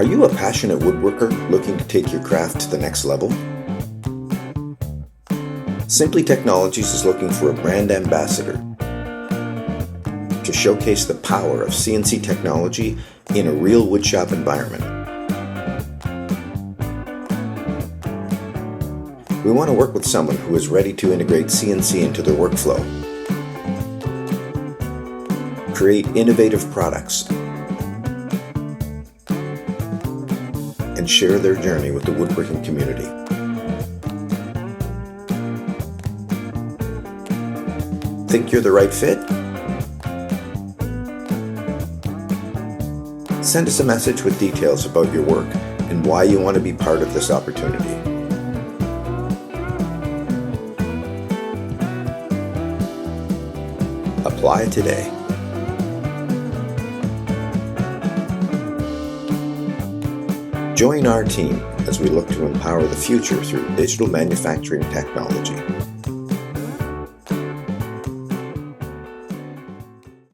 Are you a passionate woodworker looking to take your craft to the next level? Simply Technologies is looking for a brand ambassador to showcase the power of CNC technology in a real woodshop environment. We want to work with someone who is ready to integrate CNC into their workflow, create innovative products, and share their journey with the woodworking community. Think you're the right fit? Send us a message with details about your work and why you want to be part of this opportunity. Apply today. Join our team as we look to empower the future through digital manufacturing technology.